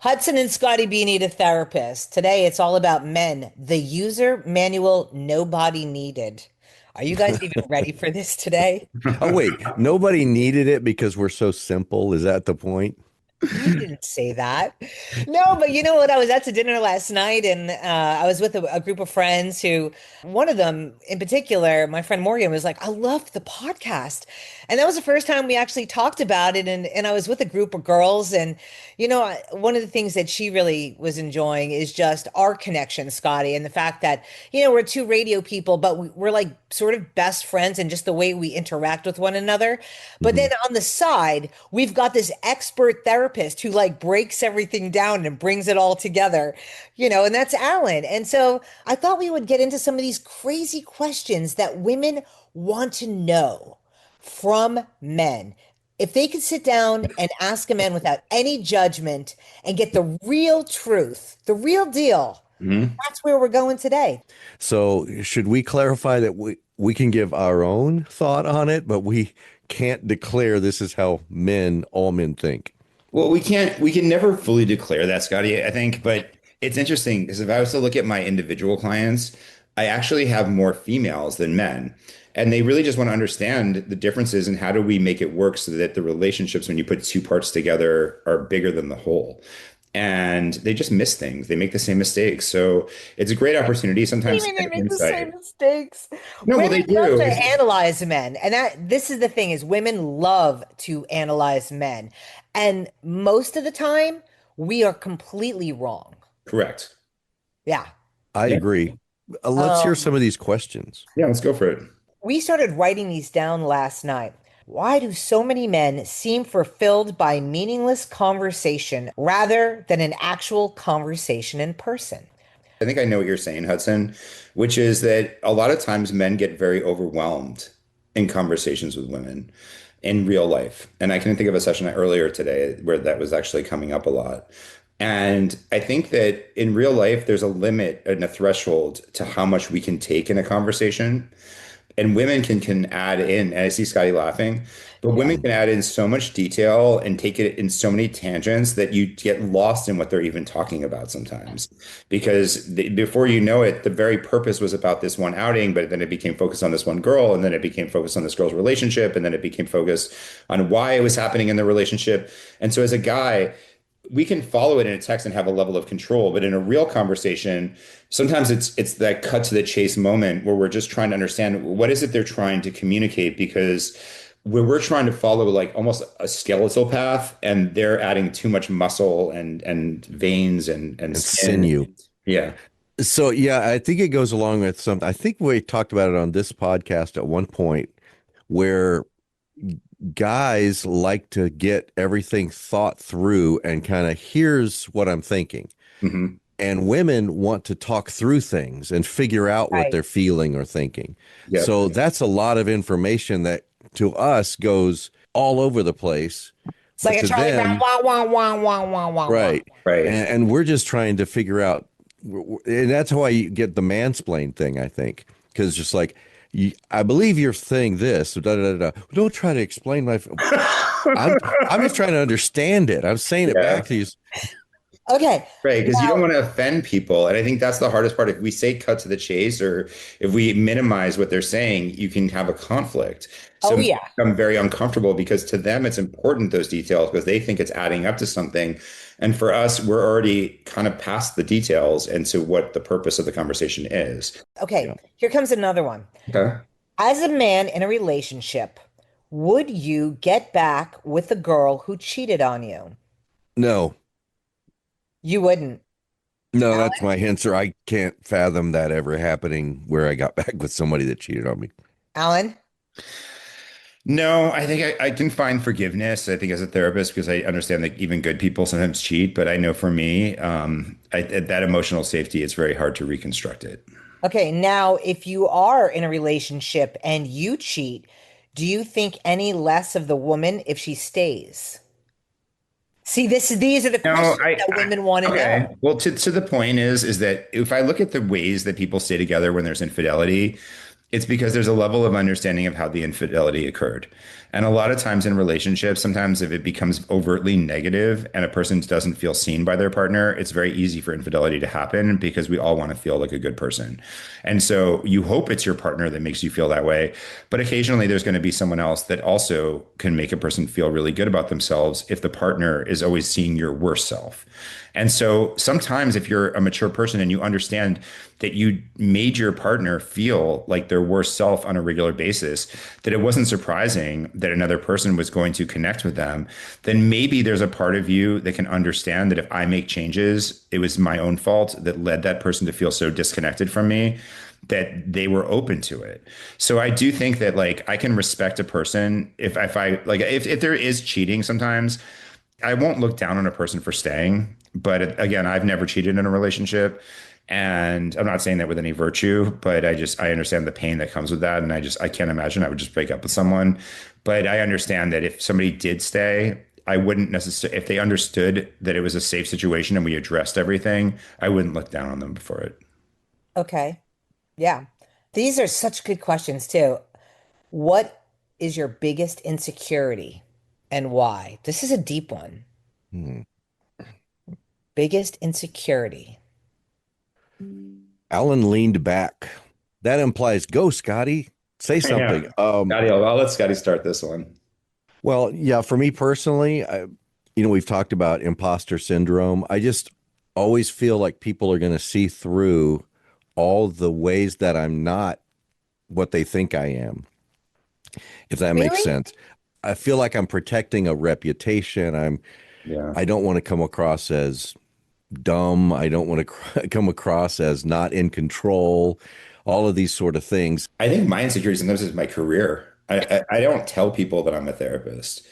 Hudson and Scotty B need a therapist. Today it's all about men. The user manual nobody needed. Are you guys even ready for this today? Oh, wait, nobody needed it because we're so simple. Is that the point? You didn't say that. No, but you know what? I was out to dinner last night and I was with a group of friends who, one of them in particular, my friend Morgan, was like, I love the podcast. And that was the first time we actually talked about it. And I was with a group of girls. And, one of the things that she really was enjoying is just our connection, Scotty, and the fact that, we're two radio people, but we're like sort of best friends and just the way we interact with one another. But then Mhm. on the side, we've got this expert therapist who like breaks everything down and brings it all together, and that's Alan. And so I thought we would get into some of these crazy questions that women want to know from men. If they could sit down and ask a man without any judgment and get the real truth, the real deal, Mhm. that's where we're going today. So, should we clarify that we can give our own thought on it, but we can't declare this is how all men think? Well, we can never fully declare that, Scotty, I think, but it's interesting because if I was to look at my individual clients, I actually have more females than men. And they really just want to understand the differences and how do we make it work so that the relationships, when you put two parts together, are bigger than the whole. And they just miss things. They make the same mistakes. So it's a great opportunity What do you sometimes to mean they get make the same insight. mistakes? No, well, Women they love do. to analyze men. And this is the thing is women love to analyze men. And most of the time, we are completely wrong. Correct. Yeah. I Yeah. agree. Let's hear some Um, of these questions. Yeah, let's go for it. we started writing these down last night. Why do so many men seem fulfilled by meaningless conversation rather than an actual conversation in person? I think I know what you're saying, Hudson, which is that a lot of times men get very overwhelmed in conversations with women in real life. And I can think of a session earlier today where that was actually coming up a lot. And I think that in real life, there's a limit and a threshold to how much we can take in a conversation, and women can add in, and I see Scotty laughing, but Yeah. women Mhm. can add in so much detail and take it in so many tangents that you get lost in what they're even talking about sometimes. Because before you know it, the very purpose was about this one outing, but then it became focused on this one girl, and then it became focused on this girl's relationship, and then it became focused on why it was happening in the relationship. And so as a guy, we can follow it in a text and have a level of control, but in a real conversation, sometimes it's that cut to the chase moment where we're just trying to understand what is it they're trying to communicate, because where we're trying to follow like almost a skeletal path and they're adding too much muscle and veins and And skin. sinew. Yeah. So, yeah, I think it goes along with something. I think we talked about it on this podcast at one point where guys like to get everything thought through and kind of here's what I'm thinking. Hmm. And women want to talk through things and figure out what Right. they're feeling or thinking. Yep. So that's a lot of information that to us goes all over the place, It's but like a to Charlie Brown, them, wah, wah, wah, wah, wah, wah, wah. right. Right. And we're just trying to figure out, and that's how I get the mansplain thing, I think, because just like, I believe you're saying this. Da, da, da, da. Don't try to explain my. I'm I'm just trying to understand it. I'm saying it Yeah. back to you. Okay. Right, because you don't Now, want to offend people. And I think that's the hardest part. If we say cut to the chase or if we minimize what they're saying, you can have a conflict. So oh men yeah. become very uncomfortable because to them it's important, those details, because they think it's adding up to something. And for us, we're already kind of past the details and to what the purpose of the conversation is. Okay. Yeah. Here comes another one. Okay. As a man in a relationship, would you get back with a girl who cheated on you? No, You wouldn't. no, that's Alan? my answer. I can't fathom that ever happening where I got back with somebody that cheated on me. Alan? No, I think I can find forgiveness. I think as a therapist, because I understand that even good people sometimes cheat. But I know for me, that emotional safety, it's very hard to reconstruct it. Okay, now if you are in a relationship and you cheat, do you think any less of the woman if she stays? See, these are the No, questions that women want to okay. know. Well, to the point is that if I look at the ways that people stay together when there's infidelity, It's because there's a level of understanding of how the infidelity occurred. And a lot of times in relationships, sometimes if it becomes overtly negative and a person doesn't feel seen by their partner, it's very easy for infidelity to happen because we all want to feel like a good person. And so you hope it's your partner that makes you feel that way. But occasionally there's going to be someone else that also can make a person feel really good about themselves if the partner is always seeing your worst self. And so sometimes if you're a mature person and you understand that you made your partner feel like their worst self on a regular basis, that it wasn't surprising that another person was going to connect with them, then maybe there's a part of you that can understand that if I make changes, it was my own fault that led that person to feel so disconnected from me that they were open to it. So I do think that like I can respect a person if I like if there is cheating sometimes, I won't look down on a person for staying. But again, I've never cheated in a relationship. And I'm not saying that with any virtue, but I understand the pain that comes with that. And I can't imagine I would just break up with someone. But I understand that if somebody did stay, I wouldn't necessarily, if they understood that it was a safe situation and we addressed everything, I wouldn't look down on them for it. Okay. Yeah. These are such good questions too. What is your biggest insecurity and why? This is a deep one. Hmm. Biggest insecurity. Alan leaned back. That implies go, Scotty. Say Yeah. something. Scotty, I'll let Scotty start this one. Well, yeah, for me personally, we've talked about imposter syndrome. I just always feel like people are going to see through all the ways that I'm not what they think I am, if that makes Really? sense. I feel like I'm protecting a reputation. Yeah. I don't want to come across as dumb. I don't want to come across as not in control. All of these sort of things. I think my insecurity sometimes is my career. I don't tell people that I'm a therapist.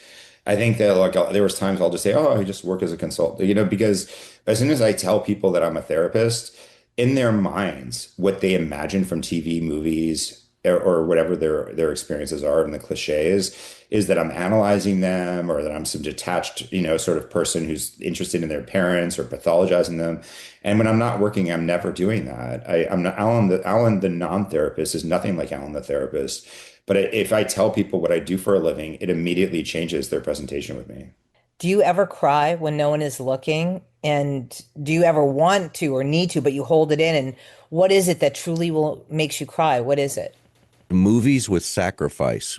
I think that like there was times I'll just say, "Oh, I just work as a consultant," because as soon as I tell people that I'm a therapist, in their minds, what they imagine from TV, movies, or whatever their experiences are, and the cliches, is that I'm analyzing them or that I'm some detached, sort of person who's interested in their parents or pathologizing them. And when I'm not working, I'm never doing that. I'm not Alan the non-therapist is nothing like Alan the therapist. But if I tell people what I do for a living, it immediately changes their presentation with me. Do you ever cry when no one is looking? And do you ever want to or need to, but you hold it in? And what is it that truly will makes you cry? What is it? Movies with sacrifice,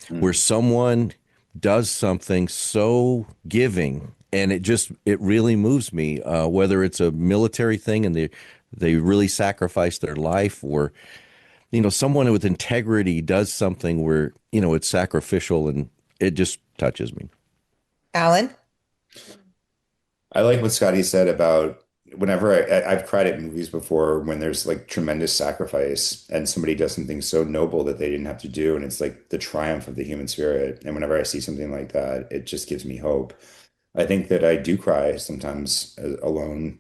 where Mm. someone does something so giving and it really moves me, whether it's a military thing and they really sacrifice their life, or someone with integrity does something where it's sacrificial, and it just touches me. Alan? I like what Scotty said about whenever I've cried at movies before when there's like tremendous sacrifice and somebody does something so noble that they didn't have to do, and it's like the triumph of the human spirit. And whenever I see something like that, it just gives me hope. I think that I do cry sometimes alone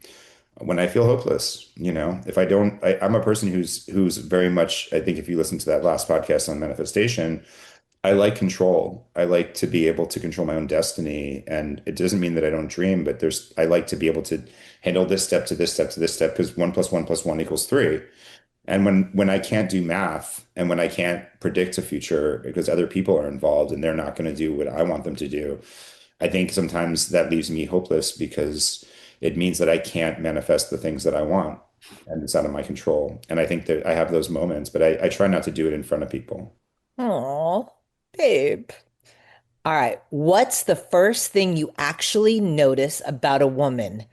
when I feel hopeless. If I don't, I'm a person who's very much, I think if you listen to that last podcast on manifestation, I like control. I like to be able to control my own destiny. And it doesn't mean that I don't dream, but I like to be able to handle this step to this step to this step because 1 + 1 + 1 = 3. And when I can't do math and when I can't predict a future because other people are involved and they're not going to do what I want them to do, I think sometimes that leaves me hopeless because it means that I can't manifest the things that I want and it's out of my control. And I think that I have those moments, but I try not to do it in front of people. Oh, babe. All right. What's the first thing you actually notice about a woman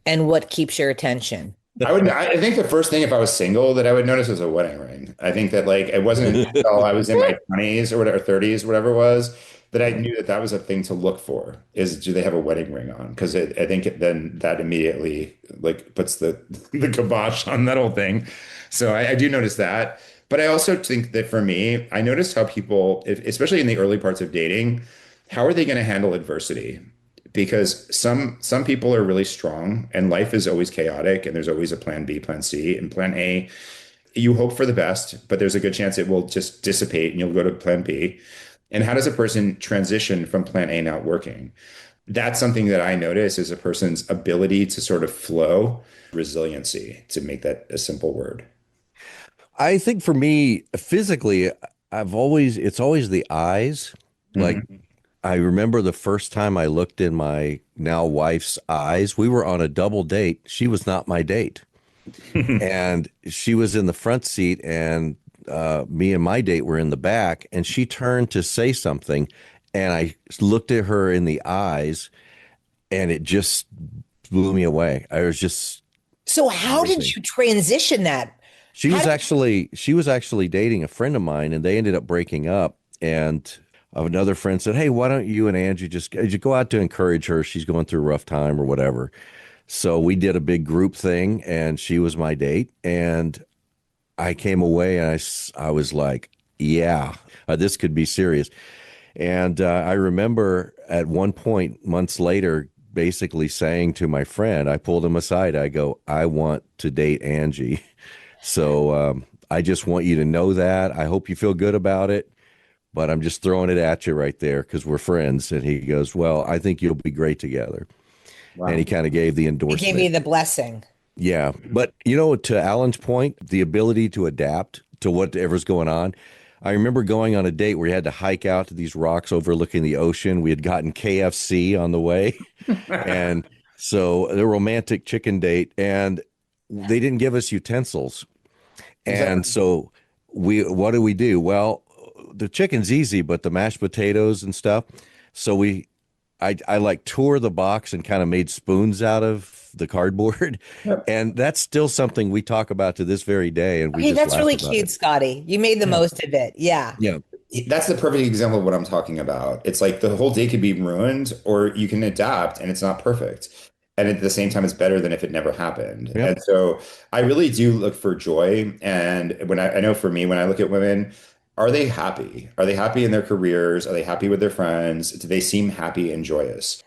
and what keeps your attention? I think the first thing if I was single that I would notice was a wedding ring. I think that like it wasn't until I was in my 20s or whatever, 30s, whatever it was, that I knew that that was a thing to look for is do they have a wedding ring on? Because I think then that immediately like puts the the kibosh on that whole thing. So I do notice that. But I also think that for me, I noticed how people, especially in the early parts of dating, how are they going to handle adversity? Because some people are really strong and life is always chaotic and there's always a plan B, plan C, and plan A. You hope for the best, but there's a good chance it will just dissipate and you'll go to plan B. And how does a person transition from plan A not working? That's something that I notice is a person's ability to sort of flow, resiliency, to make that a simple word. I think for me, physically, it's always the eyes. Like, Hmm. I remember the first time I looked in my now wife's eyes, we were on a double date. She was not my date. And she was in the front seat, and me and my date were in the back. And she turned to say something, and I looked at her in the eyes, and it just blew me away. I was just So how did amazing. you transition that? How did She was actually dating a friend of mine, and they ended up breaking up. And another friend said, "Hey, why don't you and Angie just go out to encourage her? She's going through a rough time or whatever." So we did a big group thing, and she was my date. And I came away, and I was like, "Yeah, this could be serious." And I remember at one point, months later, basically saying to my friend, I pulled him aside. I go, "I want to date Angie." So I just want you to know that. I hope you feel good about it, but I'm just throwing it at you right there because we're friends. And he goes, "Well, I think you'll be great together." And he Wow. kind of gave the he gave you endorsement. the blessing? Yeah. But, to Alan's point, the ability to adapt to whatever's going on. I remember going on a date where we had to hike out to these rocks overlooking the ocean. We had gotten KFC on the way. And so the romantic chicken date, and they didn't give us utensils. And Exactly. so what do we do? Well, the chicken's easy, but the mashed potatoes and stuff. So I like tore the box and kind of made spoons out of the cardboard. Yep. And that's still something we talk about to this very day. And we Okay, just that's laugh really about cute, it. Scotty. You made the Yeah. most of it. Yeah. Yeah. That's the perfect example of what I'm talking about. It's like the whole day could be ruined, or you can adapt and it's not perfect. And at the same time, it's better than if it never happened. Yep. And so I really do look for joy. And I know for me, when I look at women, are they happy? Are they happy in their careers? Are they happy with their friends? Do they seem happy and joyous?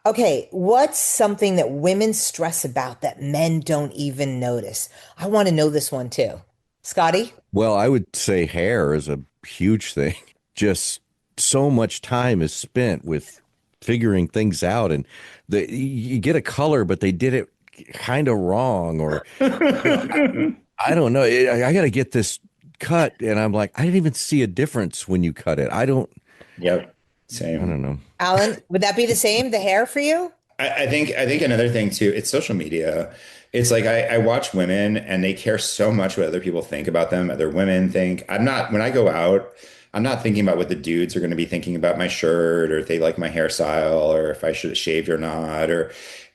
Okay, what's something that women stress about that men don't even notice? I want to know this one too. Scotty? Well, I would say hair is a huge thing. Just so much time is spent with figuring things out, and you get a color, but they did it kind of wrong, or you know, I don't know. I got to get this cut, and I'm like, I didn't even see a difference when you cut it. Yep. I don't Same. know. Alan, would that be the same, the hair for you? I think another thing too, it's social media. It's like I watch women and they care so much what other people think about them, other women think. I'm not when I go out, I'm not thinking about what the dudes are going to be thinking about my shirt or if they like my hairstyle or if I should have shaved or not. Or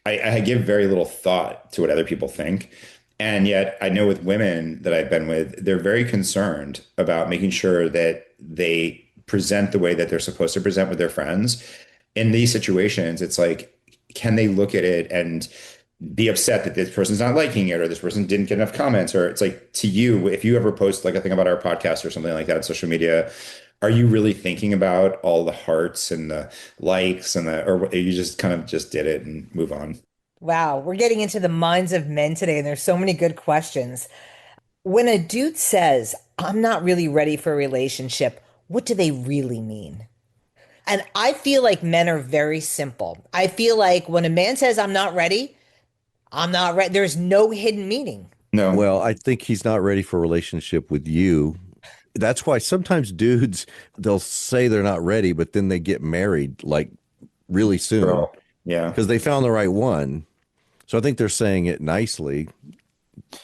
I give very little thought to what other people think. And yet I know with women that I've been with, they're very concerned about making sure that they present the way that they're supposed to present with their friends. In these situations, it's like, can they look at it and be upset that this person's not liking it or this person didn't get enough comments? Or it's like to you, if you ever post like a thing about our podcast or something like that on social media, are you really thinking about all the hearts and the likes and or you just kind of just did it and move on? Wow, we're getting into the minds of men today, and there's so many good questions. When a dude says, I'm not really ready for a relationship, what do they really mean? And I feel like men are very simple. I feel like when a man says, I'm not ready, I'm not ready, there's no hidden meaning. No, Well, I think he's not ready for a relationship with you. That's why sometimes dudes, they'll say they're not ready, but then they get married like really soon girl. Yeah. because they found the right one. So I think they're saying it nicely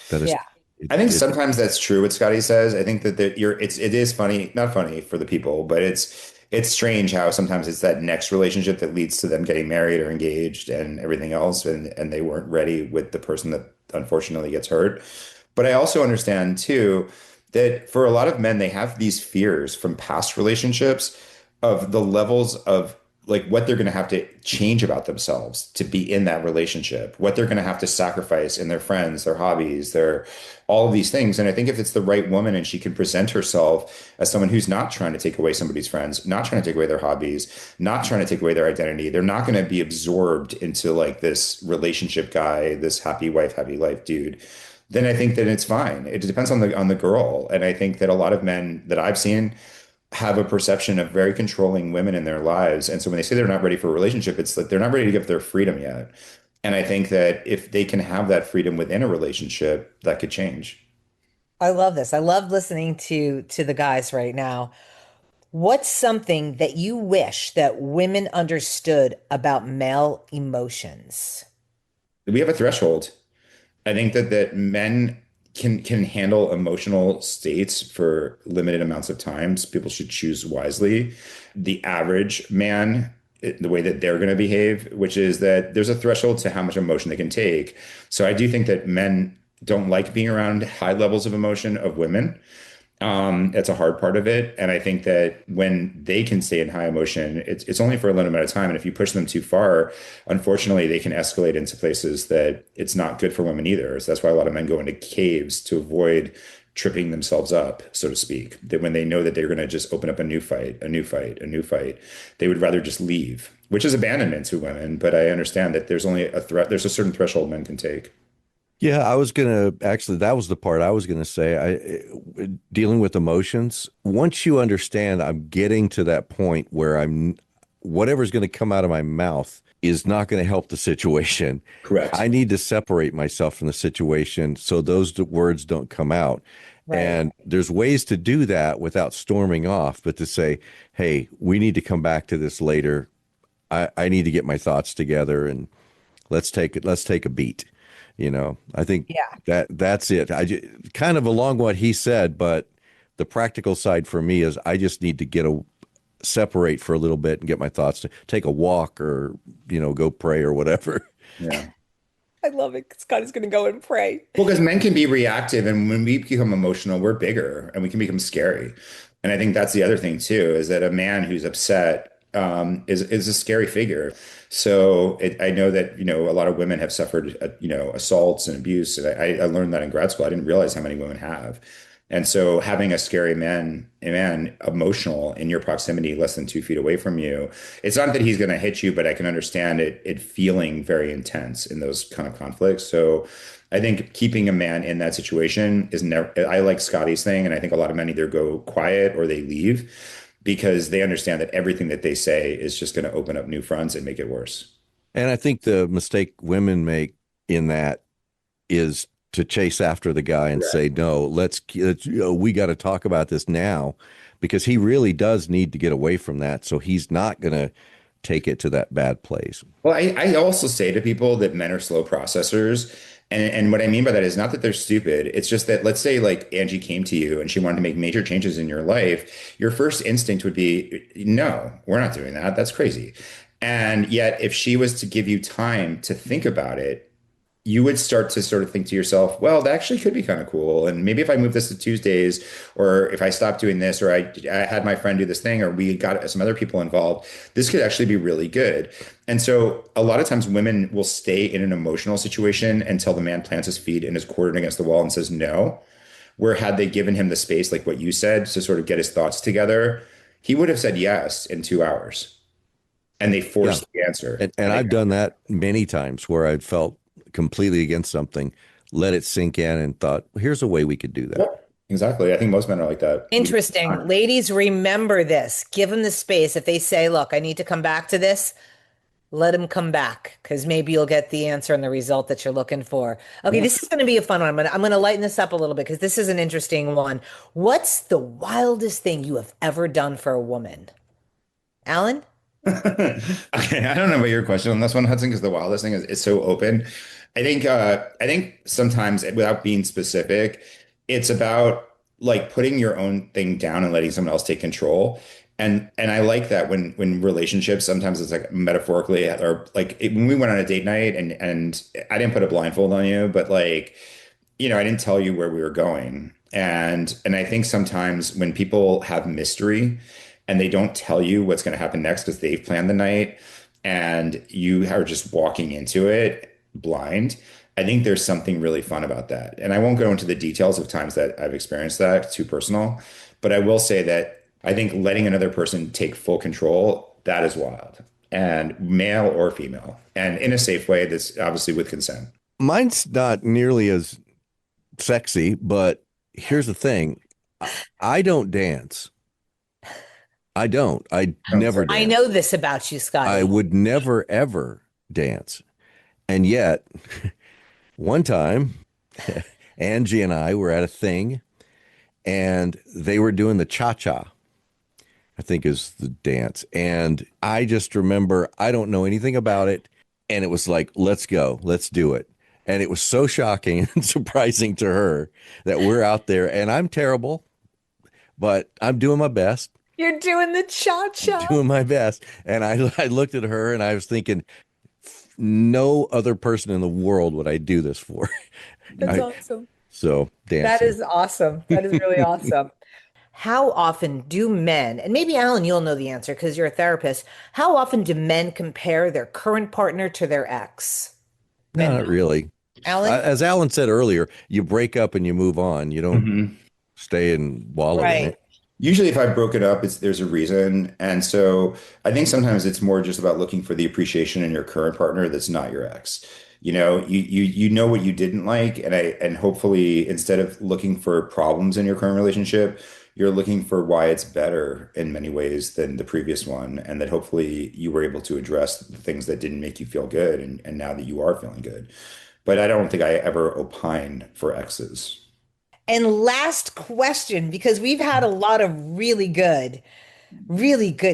that Yeah. I think it sometimes that's true what Scotty says. I think that it is funny, not funny for the people, but it's strange how sometimes it's that next relationship that leads to them getting married or engaged and everything else, and they weren't ready with the person that unfortunately gets hurt. But I also understand too that for a lot of men, they have these fears from past relationships of the levels of like what they're going to have to change about themselves to be in that relationship, what they're going to have to sacrifice in their friends, their hobbies, their all of these things. And I think if it's the right woman and she can present herself as someone who's not trying to take away somebody's friends, not trying to take away their hobbies, not trying to take away their identity, they're not going to be absorbed into like this relationship guy, this happy wife, happy life dude. Then I think that it's fine. It depends on the girl. And I think that a lot of men that I've seen have a perception of very controlling women in their lives. And so when they say they're not ready for a relationship, it's like they're not ready to give their freedom yet. And I think that if they can have that freedom within a relationship, that could change. I love this. I love listening to the guys right now. What's something that you wish that women understood about male emotions? We have a threshold. I think that men can handle emotional states for limited amounts of times. People should choose wisely. The average man, the way that they're going to behave, which is that there's a threshold to how much emotion they can take. So I do think that men don't like being around high levels of emotion of women. That's a hard part of it. And I think that when they can stay in high emotion, it's only for a limited amount of time. And if you push them too far, unfortunately, they can escalate into places that it's not good for women either. So that's why a lot of men go into caves to avoid tripping themselves up, so to speak. That when they know that they're going to just open up a new fight, a new fight, a new fight, they would rather just leave, which is abandonment to women. But I understand that there's only a threat, there's a certain threshold men can take. Yeah, I was gonna actually, that was the part I was gonna say. Dealing with emotions, once you understand I'm getting to that point where whatever's going to come out of my mouth is not going to help the situation. Correct. I need to separate myself from the situation so those words don't come out. Right. And there's ways to do that without storming off, but to say, hey, we need to come back to this later. I need to get my thoughts together and let's take a beat. I think Yeah. that's it. Kind of along what he said, but the practical side for me is I just need to separate for a little bit and get my thoughts to take a walk or, go pray or whatever. Yeah. I love it. Scotty's gonna go and pray. Well, because men can be reactive, and when we become emotional, we're bigger and we can become scary. And I think that's the other thing too, is that a man who's upset is a scary figure. So I know that a lot of women have suffered assaults and abuse, and I learned that in grad school. I didn't realize how many women have. And so having a scary man emotional in your proximity, less than 2 feet away from you, it's not that he's going to hit you, but I can understand it feeling very intense in those kind of conflicts. So I think keeping a man in that situation is never, I like Scotty's thing. And I think a lot of men either go quiet or they leave because they understand that everything that they say is just going to open up new fronts and make it worse. And I think the mistake women make in that is to chase after the guy and say, no, we got to talk about this now because he really does need to get away from that. So he's not going to take it to that bad place. Well, I also say to people that men are slow processors. And what I mean by that is not that they're stupid. It's just that, let's say, like Angie came to you and she wanted to make major changes in your life. Your first instinct would be, no, we're not doing that. That's crazy. And yet, if she was to give you time to think about it, you would start to sort of think to yourself, well, that actually could be kind of cool. And maybe if I move this to Tuesdays, or if I stop doing this, or I had my friend do this thing, or we got some other people involved, this could actually be really good. And so a lot of times women will stay in an emotional situation until the man plants his feet and is quartered against the wall and says no. Where had they given him the space, like what you said, to sort of get his thoughts together, he would have said yes in 2 hours. And they Yeah. forced the answer. And I've done that many times where I've felt completely against something, let it sink in and thought, well, here's a way we could do that. Yep, exactly. I think most men are like that. Interesting. Ladies, remember this. Give them the space. If they say, look, I need to come back to this, let them come back because maybe you'll get the answer and the result that you're looking for. Okay, Yeah. this is going to be a fun one. I'm gonna lighten this up a little bit because this is an interesting one. What's the wildest thing you have ever done for a woman? Alan? Okay, I don't know about your question on this one, Hudson, because the wildest thing is it's so open. I think sometimes without being specific, it's about like putting your own thing down and letting someone else take control. And I like that when relationships sometimes it's like metaphorically or like when we went on a date night and I didn't put a blindfold on you, but like I didn't tell you where we were going. And I think sometimes when people have mystery and they don't tell you what's going to happen next because they've planned the night and you are just walking into it blind, I think there's something really fun about that. And I won't go into the details of times that I've experienced that, too personal, but I will say that I think letting another person take full control, that is wild. And male or female, and in a safe way that's obviously with consent. Mine's not nearly as sexy, but here's the thing. I don't dance. I don't. I never I dance. know this about you, I Scotty. would never, ever dance. And yet, one time, Angie and I were at a thing and they were doing the cha-cha, I think is the dance. And I just remember, I don't know anything about it. And it was like, let's go, let's do it. And it was so shocking and surprising to her that we're out there and I'm terrible, but I'm doing my best, You're doing the cha-cha. doing my best. And I looked at her and I was thinking, no other person in the world would I do this for. That's I, awesome. so That dancing. is awesome. That is really awesome. How often do men, and maybe Alan, you'll know the answer because you're a therapist, how often do men compare their current partner to their ex? No, Men, not really. Alan? As Alan said earlier, you break up and you move on. You don't Mhm. stay and wallow in Right. it. Usually, if I broke it up, there's a reason. And so I think sometimes it's more just about looking for the appreciation in your current partner that's not your ex. You know what you didn't like, and hopefully instead of looking for problems in your current relationship, you're looking for why it's better in many ways than the previous one, and that hopefully you were able to address the things that didn't make you feel good, and now that you are feeling good. But I don't think I ever opine for exes. And last question, because we've had a lot of really good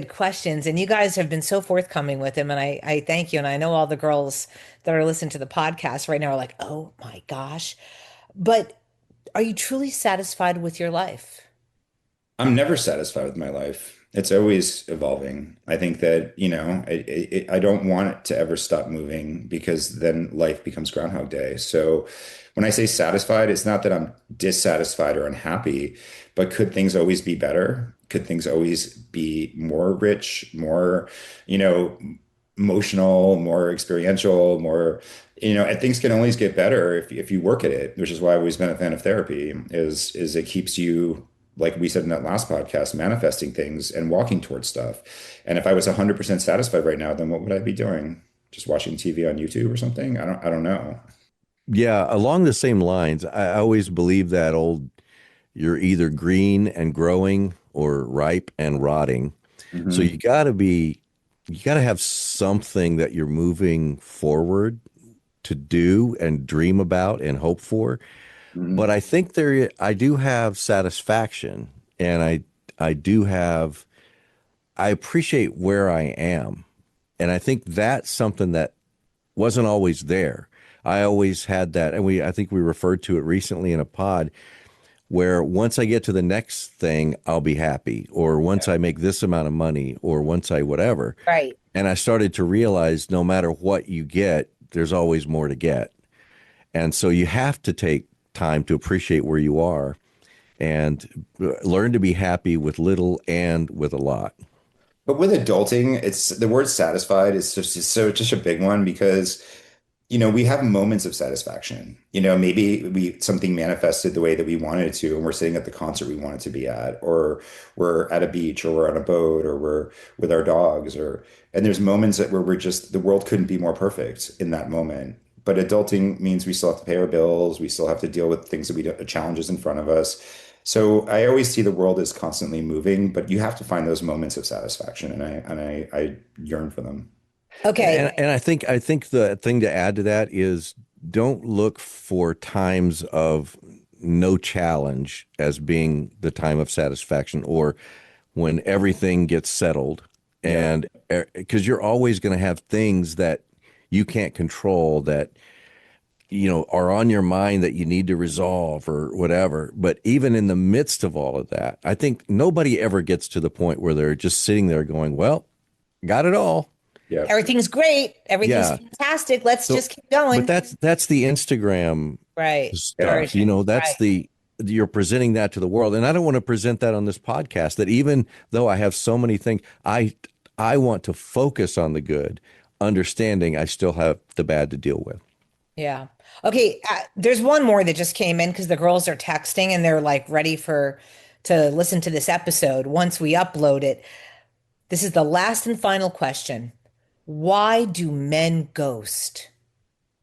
questions, and you guys have been so forthcoming with them, and I thank you. And I know all the girls that are listening to the podcast right now are like, oh my gosh. But are you truly satisfied with your life? I'm never satisfied with my life. It's always evolving. I think that, I don't want it to ever stop moving because then life becomes Groundhog Day. So when I say satisfied, it's not that I'm dissatisfied or unhappy, but could things always be better? Could things always be more rich, more, you know, emotional, more experiential, more, and things can always get better if you work at it, which is why I've always been a fan of therapy, is it keeps you, like we said in that last podcast, manifesting things and walking towards stuff. And if I was 100% satisfied right now, then what would I be doing? Just watching TV on YouTube or something? I don't know. Yeah, along the same lines, I always believe that old you're either green and growing or ripe and rotting. So Hmm. you got to have something that you're moving forward to do and dream about and hope for. But Hmm. I think I do have satisfaction and I do have, I appreciate where I am. And I think that's something that wasn't always there. I always had that. And I think we referred to it recently in a pod where once I get to the next thing, I'll be happy, or once I make this amount of money, or once I whatever. Right. And I started to realize no matter what you get, there's always more to get. And so you have to take time to appreciate where you are and learn to be happy with little and with a lot. But with adulting, it's the word satisfied is just a big one because we have moments of satisfaction. Maybe we something manifested the way that we wanted it to, and we're sitting at the concert we wanted to be at, or we're at a beach, or we're on a boat, or we're with our dogs, and there's moments where we're just the world couldn't be more perfect in that moment. But adulting means we still have to pay our bills, we still have to deal with things that we don't, challenges in front of us. So I always see the world as constantly moving, but you have to find those moments of satisfaction, and I yearn for them. Okay. And I think the thing to add to that is don't look for times of no challenge as being the time of satisfaction or when everything gets settled. Yeah. And because you're always going to have things that you can't control that are on your mind that you need to resolve or whatever. But even in the midst of all of that, I think nobody ever gets to the point where they're just sitting there going, well, got it all. Yeah. Everything's great. Everything's Yeah. fantastic. Let's So, just keep but going. that's the Instagram Right. stuff. Yeah. That's Right. the you're presenting that to the world. And I don't want to present that on this podcast that even though I have so many things, I want to focus on the good, understanding I still have the bad to deal with. Yeah. Okay. There's one more that just came in because the girls are texting and they're like ready to listen to this episode once we upload it. This is the last and final question. Why do men ghost?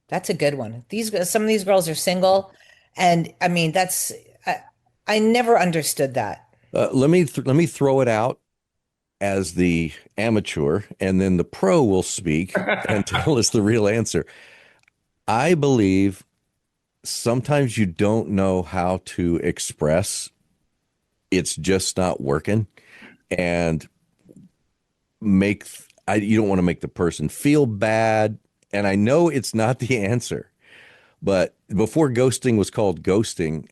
That's a good one. Some of these girls are single, and I mean I, I never understood that. Let me throw it out as the amateur, and then the pro will speak and tell us the real answer. I believe sometimes you don't know how to express it's just not working, and make you don't want to make the person feel bad. And I know it's not the answer, but before ghosting was called ghosting,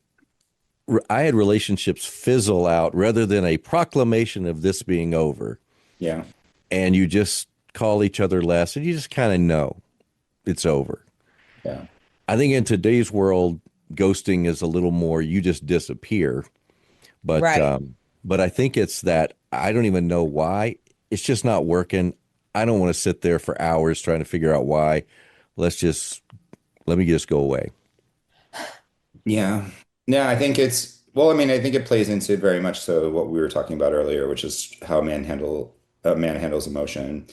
I had relationships fizzle out rather than a proclamation of this being over. Yeah. And you just call each other less and you just kind of know it's over. Yeah. I think in today's world, ghosting is a little more you just disappear. But Right. but I think it's that I don't even know why. It's just not working. I don't want to sit there for hours trying to figure out why. Let's just let me just go away. Yeah. Yeah, I think well, I mean, I think it plays into very much so what we were talking about earlier, which is how a man handles emotion.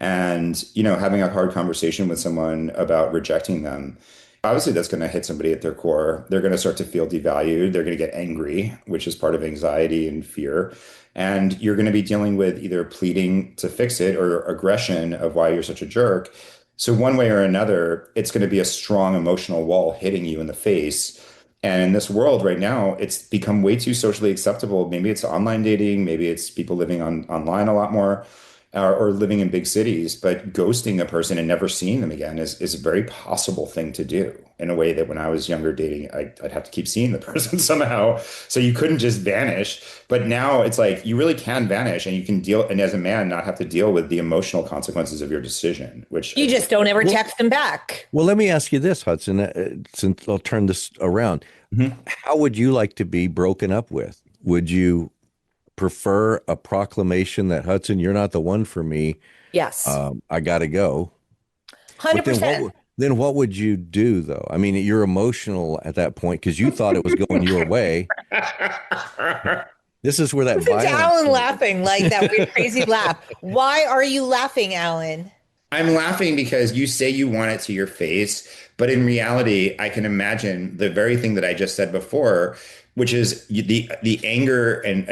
And, having a hard conversation with someone about rejecting them, obviously that's going to hit somebody at their core. They're going to start to feel devalued. They're going to get angry, which is part of anxiety and fear. And you're going to be dealing with either pleading to fix it or aggression of why you're such a jerk. So one way or another, it's going to be a strong emotional wall hitting you in the face. And in this world right now, it's become way too socially acceptable. Maybe it's online dating, maybe it's people living online a lot more, or living in big cities. But ghosting a person and never seeing them again is a very possible thing to do in a way that when I was younger dating, I'd have to keep seeing the person somehow. So you couldn't just vanish. But now it's like you really can vanish and you can deal, and as a man, not have to deal with the emotional consequences of your decision, which You just don't ever Well, text them back. well, let me ask you this, Hudson, since I'll turn this around. Mhm. How would you like to be broken up with? Would you prefer a proclamation that Hudson, you're not the one for me. Yes. I got to go. But then 100%. what would you do though? I mean, you're emotional at that point because you thought it was going your way. This is where that Listen to violence. Alan laughing like that weird, crazy laugh. Why are you laughing, Alan? I'm laughing because you say you want it to your face, but in reality, I can imagine the very thing that I just said before, which is the anger and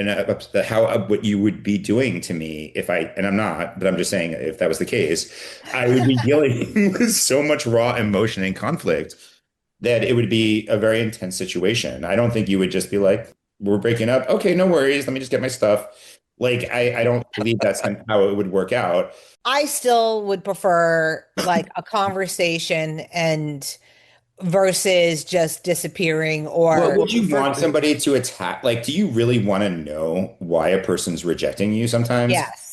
how what you would be doing to me if and I'm not, but I'm just saying if that was the case, I would be dealing with so much raw emotion and conflict that it would be a very intense situation. I don't think you would just be like, we're breaking up. Okay, no worries. Let me just get my stuff. Like, I don't believe that's how it would work out. I still would prefer like a conversation and versus just disappearing But or would you want somebody to attack? Like, do you really want to know why a person's rejecting you sometimes? yes.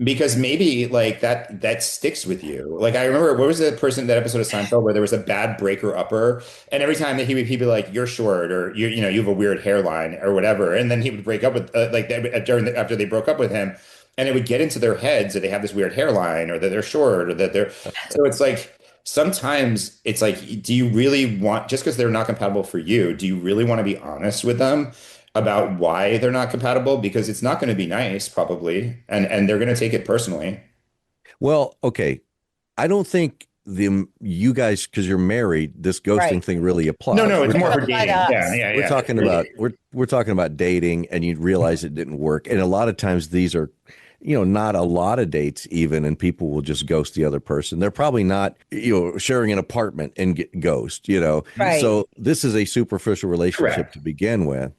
Because maybe like that sticks with you. Like I remember, what was the person that episode of Seinfeld where there was a bad breaker upper, and every time that he'd be like, "You're short," or you have a weird hairline," or whatever, and then he would break up with after they broke up with him, and it would get into their heads that they have this weird hairline, or that they're short, or that they're. So it's like sometimes it's like, do you really want, just because they're not compatible for you, do you really want to be honest with them about why they're not compatible? Because it's not going to be nice, probably, and they're going to take it personally. Well, okay. I don't think the you guys, because you're married, this ghosting Right. thing really No, applies. no, it's It more doesn't for apply to dating. Yeah, us. yeah, We're yeah. talking about we're talking about dating, and you realize it didn't work. And a lot of times these are, not a lot of dates even, and people will just ghost the other person. They're probably not, sharing an apartment and get ghost. Right. So this is a superficial relationship Correct. to begin with.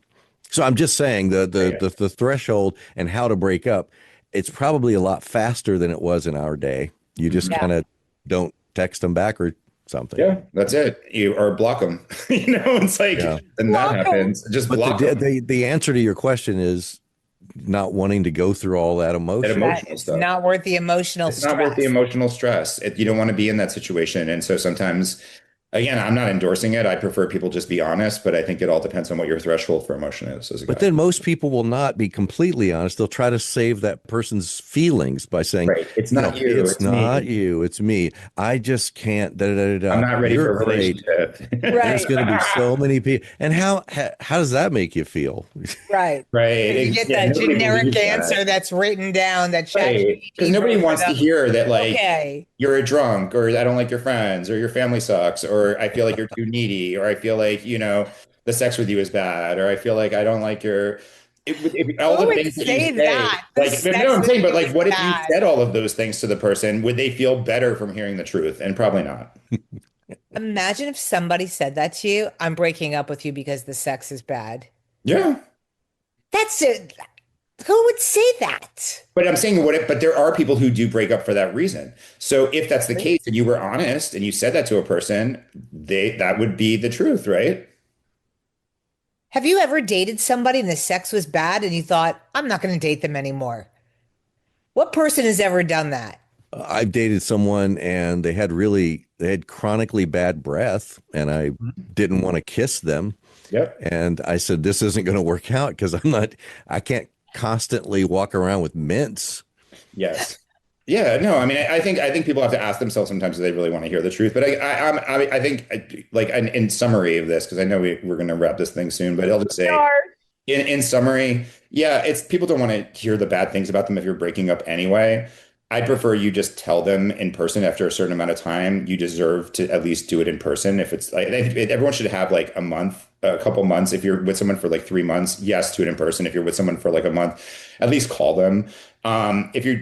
So I'm just saying Yeah. the threshold and how to break up, it's probably a lot faster than it was in our day. You just Mhm. Yeah. kind of don't text them back or something. Yeah, that's it. You or block them. It's like Yeah. then that Welcome. happens. Just But the block them. the answer to your question is not wanting to go through all that That emotion. That emotional it's stuff. not worth the emotional It's not worth the stress. emotional stress. You don't want to be in that situation. And so sometimes, again, I'm not endorsing it. I prefer people just be honest, but I think it all depends on what your threshold for emotion is as a But guy. then most people will not be completely honest. They'll try to save that person's feelings by saying, Right. It's not you, it's it's me. not you, it's me. I just can't. Da, da, da, I'm da. not ready You're for a great. relationship. There's Right. going to be so many people. And how does that make you feel? Right. Right. Because you get Yeah, that nobody generic believes that. answer that's written down that Right. Because ChatGPT nobody wrote for wants to them. hear that, like, Okay. you're a drunk, or I don't like your friends, or your family sucks, or I feel like you're too needy, or I feel like, the sex with you is bad, or I feel like I don't like all Who the would things that you say say. that? The Like, no, sex I'm with saying, but you like, is what if you bad. said all of those things to the person? Would they feel better from hearing the truth? And probably not. Imagine if somebody said that to you. I'm breaking up with you because the sex is bad. Yeah. That's it. Who would say that? But I'm saying but there are people who do break up for that reason. So if that's the case and you were honest and you said that to a person, that would be the truth, right? Have you ever dated somebody and the sex was bad and you thought, I'm not going to date them anymore? What person has ever done that? I've dated someone and they had chronically bad breath and I didn't want to kiss them. Yep. And I said, this isn't going to work out because I can't constantly walk around with mints. Yes. Yeah, no, I mean, I think people have to ask themselves sometimes if they really want to hear the truth. But I think like in summary of this, because I know we're going to wrap this thing soon, but I'll just say in summary, yeah, it's people don't want to hear the bad things about them if you're breaking up anyway. I'd prefer you just tell them in person after a certain amount of time. You deserve to at least do it in person. If it's like everyone should have like a month, a couple months. If you're with someone for like 3 months, yes, do it in person. If you're with someone for like a month, at least call them. If you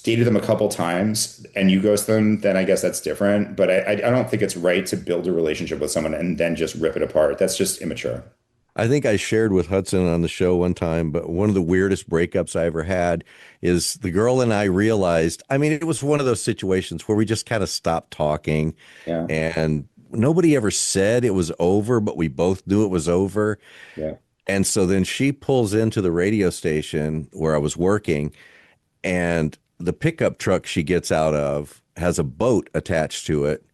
dated them a couple times and you ghost them, then I guess that's different. But I don't think it's right to build a relationship with someone and then just rip it apart. That's just immature. I think I shared with Hudson on the show one time, but one of the weirdest breakups I ever had is the girl and I realized, I mean, it was one of those situations where we just kind of stopped talking Yeah. and nobody ever said it was over, but we both knew it was over. Yeah. And so then she pulls into the radio station where I was working, and the pickup truck she gets out of has a boat attached to it.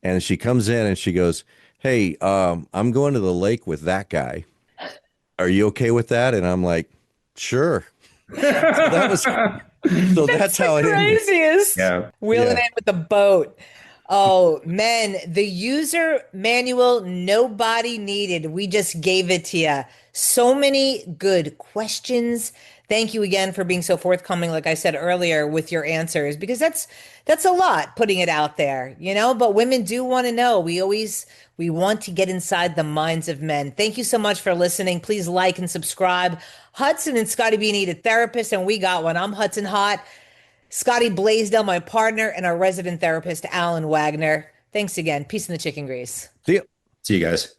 And she comes in and she goes, hey, I'm going to the lake with that guy. Are you okay with that? And I'm like, sure. So that was so that's The how it ended. craziest. Yeah. Wheeling Yeah. in with the boat. Oh, men, the user manual, nobody needed. We just gave it to you. So many good questions. Thank you again for being so forthcoming, like I said earlier, with your answers, because that's a lot putting it out there, but women do want to know. We want to get inside the minds of men. Thank you so much for listening. Please like and subscribe. Hudson and Scotty B need a therapist, and we got one. I'm Hudson Hot. Scotty Blaisdell, my partner, and our resident therapist, Alan Wagner. Thanks again. Peace in the chicken grease. See ya. See you guys.